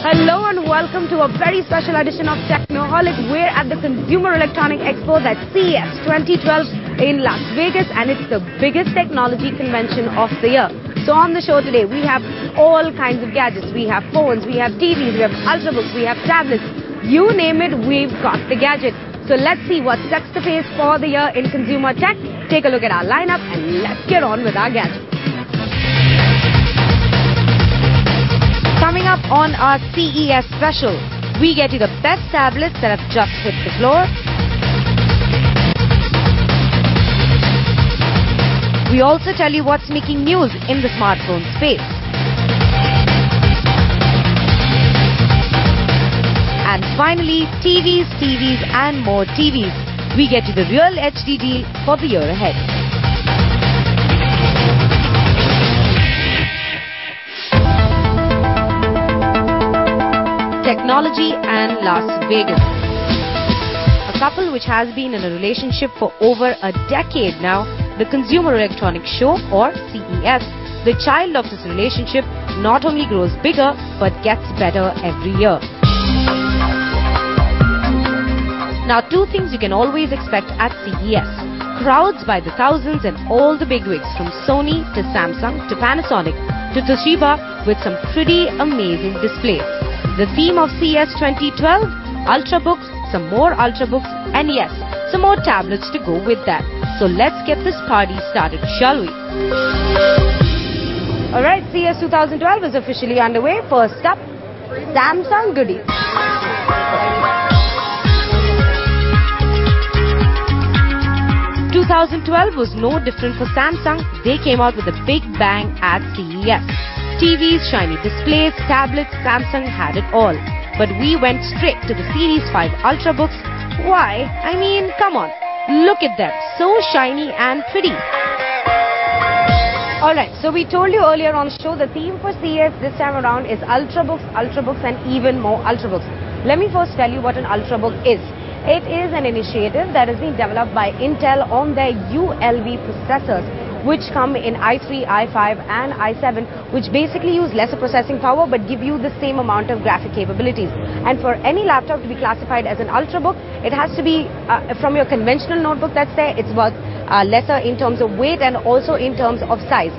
Hello and welcome to a very special edition of Technoholik. We're at the Consumer Electronic Expo, that's CES 2012 in Las Vegas, and it's the biggest technology convention of the year. So on the show today, we have all kinds of gadgets. We have phones, we have TVs, we have ultrabooks, we have tablets. You name it, we've got the gadget. So let's see what sets the pace for the year in consumer tech. Take a look at our lineup and let's get on with our gadgets. Coming up on our CES special, we get you the best tablets that have just hit the floor. We also tell you what's making news in the smartphone space. And finally, TVs, and more TVs. We get you the real HD deal for the year ahead. Technology and Las Vegas. A couple which has been in a relationship for over a decade now, the Consumer Electronics Show or CES. The child of this relationship not only grows bigger but gets better every year. Now, two things you can always expect at CES. Crowds by the thousands and all the bigwigs from Sony to Samsung to Panasonic to Toshiba with some pretty amazing displays. The theme of CES 2012, Ultrabooks, some more Ultrabooks, and yes, some more tablets to go with that. So let's get this party started, shall we? Alright, CES 2012 is officially underway. First up, Samsung goodies. 2012 was no different for Samsung. They came out with a big bang at CES. TVs, shiny displays, tablets, Samsung had it all. But we went straight to the Series 5 Ultrabooks. Why? I mean, come on. Look at them. So shiny and pretty. Alright, so we told you earlier on the show the theme for CES this time around is Ultrabooks, Ultrabooks and even more Ultrabooks. Let me first tell you what an Ultrabook is. It is an initiative that has been developed by Intel on their ULV processors, which come in i3, i5 and i7, which basically use lesser processing power but give you the same amount of graphic capabilities. And for any laptop to be classified as an Ultrabook, it has to be from your conventional notebook that's there. It's about lesser in terms of weight and also in terms of size.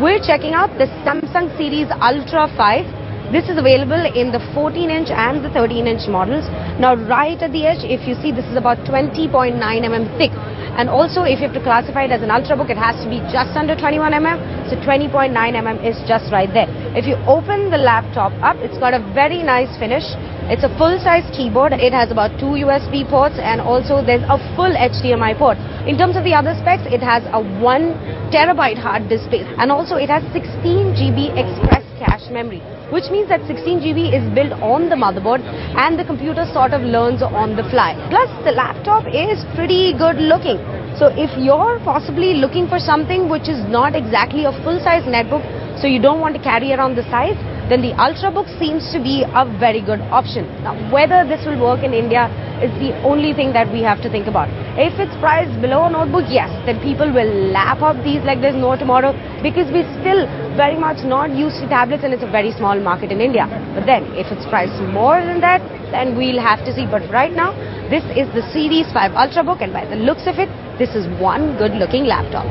We're checking out the Samsung Series Ultra 5. This is available in the 14-inch and the 13-inch models. Now, right at the edge, if you see, this is about 20.9 mm thick. And also, if you have to classify it as an Ultrabook, it has to be just under 21 mm. So 20.9 mm is just right there. If you open the laptop up, it's got a very nice finish. It's a full-size keyboard. It has about 2 USB ports and also there's a full HDMI port. In terms of the other specs, it has a 1 terabyte hard disk space. And also, it has 16 GB express cache memory, which means that 16 GB is built on the motherboard and the computer sort of learns on the fly. Plus, the laptop is pretty good looking. So if you're possibly looking for something which is not exactly a full-size netbook, so you don't want to carry around the size, then the Ultrabook seems to be a very good option. Now, whether this will work in India is the only thing that we have to think about. If it's priced below a notebook, yes, then people will lap up these like there's no tomorrow, because we're still very much not used to tablets and it's a very small market in India. But then, if it's priced more than that, then we'll have to see. But right now, this is the Series 5 Ultrabook, and by the looks of it, this is one good-looking laptop.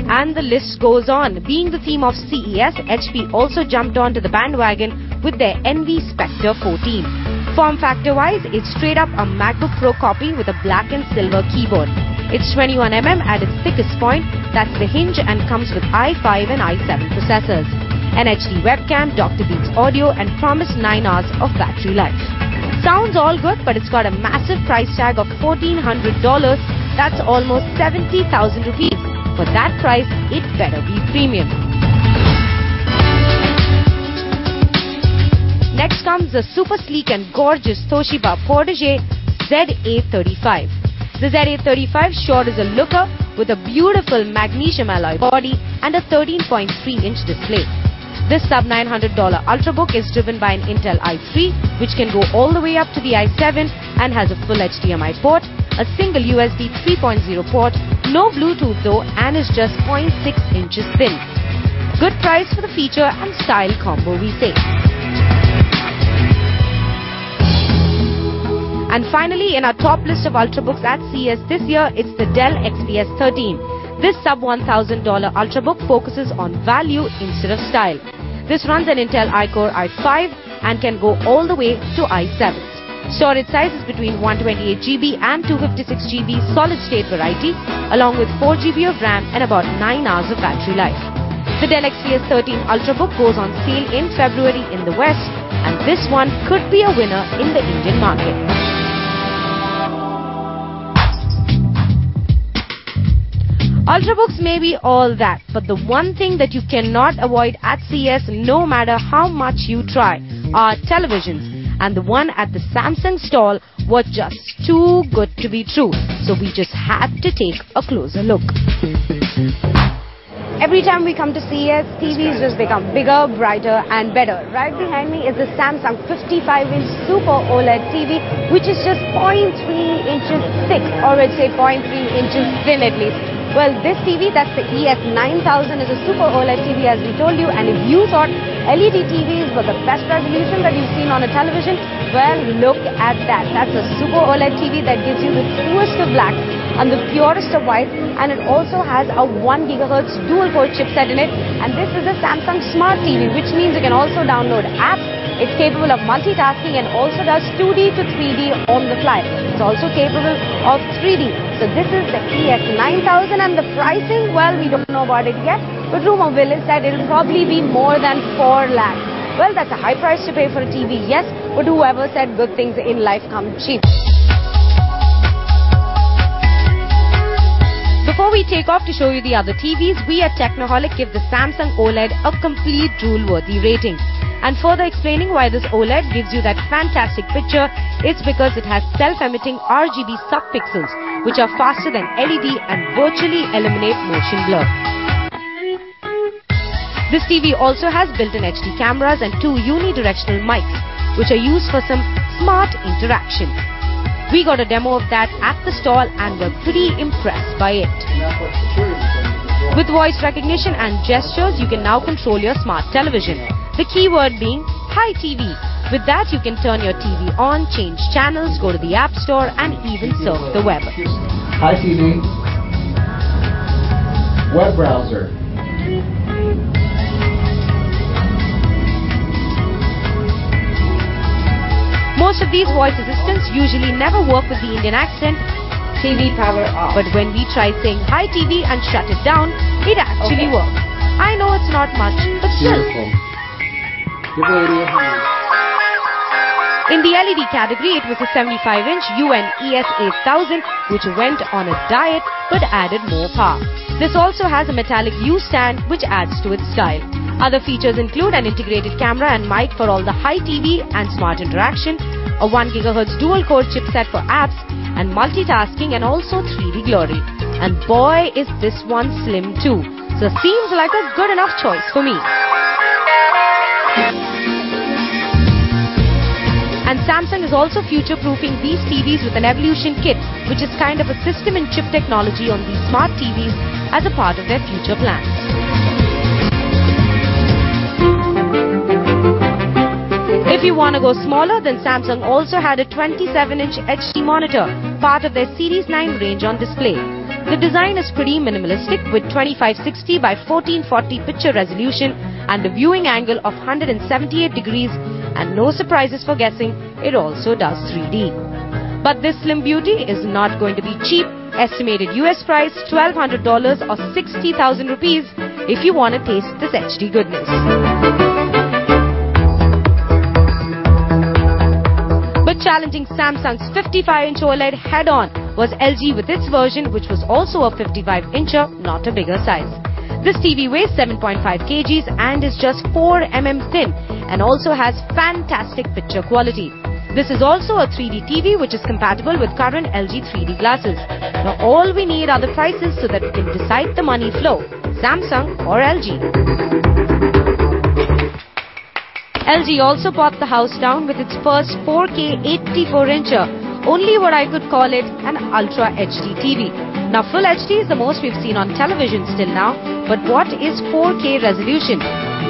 And the list goes on. Being the theme of CES, HP also jumped onto the bandwagon with their Envy Spectre 14. Form factor-wise, it's straight up a MacBook Pro copy with a black and silver keyboard. It's 21 mm at its thickest point, that's the hinge, and comes with i5 and i7 processors. An HD webcam, Dr. Beats audio, and promised 9 hours of battery life. Sounds all good, but it's got a massive price tag of $1,400. That's almost 70,000 rupees. For that price, it better be premium. Next comes the super sleek and gorgeous Toshiba Protege ZA35. The ZA35 sure is a looker with a beautiful magnesium alloy body and a 13.3-inch display. This sub-$900 Ultrabook is driven by an Intel i3, which can go all the way up to the i7 and has a full HDMI port, a single USB 3.0 port, no Bluetooth though, and is just 0.6 inches thin. Good price for the feature and style combo, we say. And finally, in our top list of Ultrabooks at CES this year, it's the Dell XPS 13. This sub $1,000 Ultrabook focuses on value instead of style. This runs an Intel iCore i5 and can go all the way to i7s. Storage size is between 128GB and 256GB solid-state variety, along with 4GB of RAM and about 9 hours of battery life. The Dell XPS 13 Ultrabook goes on sale in February in the West, and this one could be a winner in the Indian market. Ultrabooks may be all that, but the one thing that you cannot avoid at CES, no matter how much you try, are televisions. And the one at the Samsung stall was just too good to be true. So we just had to take a closer look. Every time we come to CES, TVs just become bigger, brighter and better. Right behind me is the Samsung 55-inch Super OLED TV, which is just 0.3 inches thick, or let's say 0.3 inches thin at least. Well, this TV, that's the ES9000, is a Super OLED TV as we told you, and if you thought LED TVs were the best resolution that you've seen on a television, well, look at that. That's a Super OLED TV that gives you the truest of black and the purest of white, and it also has a 1 GHz dual-core chipset in it, and this is a Samsung Smart TV, which means you can also download apps. It's capable of multitasking and also does 2D to 3D on the fly. It's also capable of 3D. So this is the ES9000, and the pricing, well, we don't know about it yet, but rumor will is that it'll probably be more than 4 lakhs. Well, that's a high price to pay for a TV, yes, but whoever said good things in life come cheap. Before we take off to show you the other TVs, we at Technoholik give the Samsung OLED a complete drool-worthy rating. And further explaining why this OLED gives you that fantastic picture, it's because it has self-emitting RGB subpixels, which are faster than LED and virtually eliminate motion blur. This TV also has built-in HD cameras and 2 unidirectional mics, which are used for some smart interaction. We got a demo of that at the stall and were pretty impressed by it. With voice recognition and gestures, you can now control your smart television. The keyword being Hi TV. With that, you can turn your TV on, change channels, go to the App Store and even surf the web. Hi TV. Web browser. Most of these voice assistants usually never work with the Indian accent. TV power off. But when we try saying Hi TV and shut it down, it actually works. I know it's not much, but still. Beautiful. Give the lady a hand. In the LED category, it was a 75-inch UN ES8000, which went on a diet but added more power. This also has a metallic U-stand, which adds to its style. Other features include an integrated camera and mic for all the Hi TV and smart interaction, a 1 GHz dual-core chipset for apps, and multitasking and also 3D glory. And boy, is this one slim too. So seems like a good enough choice for me. And Samsung is also future-proofing these TVs with an Evolution kit, which is kind of a system-in-chip technology on these smart TVs as a part of their future plans. If you want to go smaller, then Samsung also had a 27-inch HD monitor, part of their Series 9 range on display. The design is pretty minimalistic with 2560 by 1440 picture resolution and a viewing angle of 178 degrees, and no surprises for guessing, it also does 3D. But this slim beauty is not going to be cheap. Estimated US price $1,200 or 60,000 rupees if you want to taste this HD goodness. But challenging Samsung's 55-inch OLED head-on was LG with its version, which was also a 55-incher, not a bigger size. This TV weighs 7.5 kgs and is just 4 mm thin and also has fantastic picture quality. This is also a 3D TV which is compatible with current LG 3D glasses. Now all we need are the prices so that we can decide the money flow, Samsung or LG. LG also popped the house down with its first 4K 84-incher, only what I could call it an Ultra HD TV. Now Full HD is the most we've seen on television till now, but what is 4K resolution?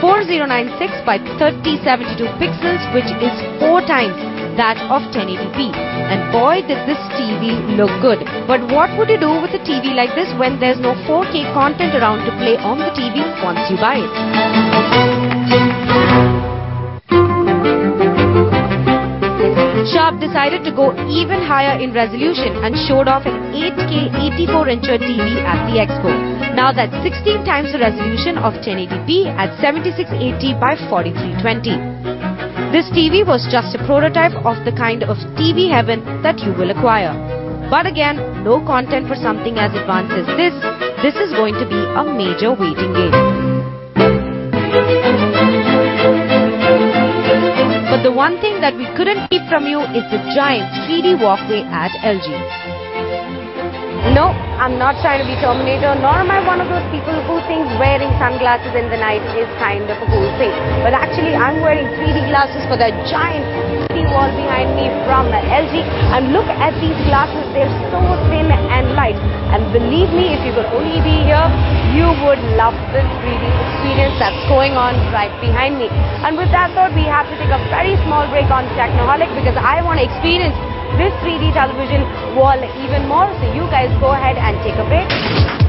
4096 by 3072 pixels, which is 4 times that of 1080p. And boy, did this TV look good. But what would you do with a TV like this when there's no 4K content around to play on the TV once you buy it? Sharp decided to go even higher in resolution and showed off an 8K 84-incher TV at the expo. Now that's 16 times the resolution of 1080p at 7680 by 4320. This TV was just a prototype of the kind of TV heaven that you will acquire. But again, no content for something as advanced as this. This is going to be a major waiting game. But the one thing that we couldn't keep from you is the giant 3D walkway at LG. No, I'm not trying to be Terminator, nor am I one of those people who thinks wearing sunglasses in the night is kind of a cool thing. But actually, I'm wearing 3D glasses for the giant 3D wall behind me from LG. And look at these glasses, they're so thin and light. And believe me, if you could only be here, you would love the 3D experience that's going on right behind me. And with that thought, we have to take a very small break on Technoholik because I want to experience this 3D television wall even more. So you guys go ahead and take a break.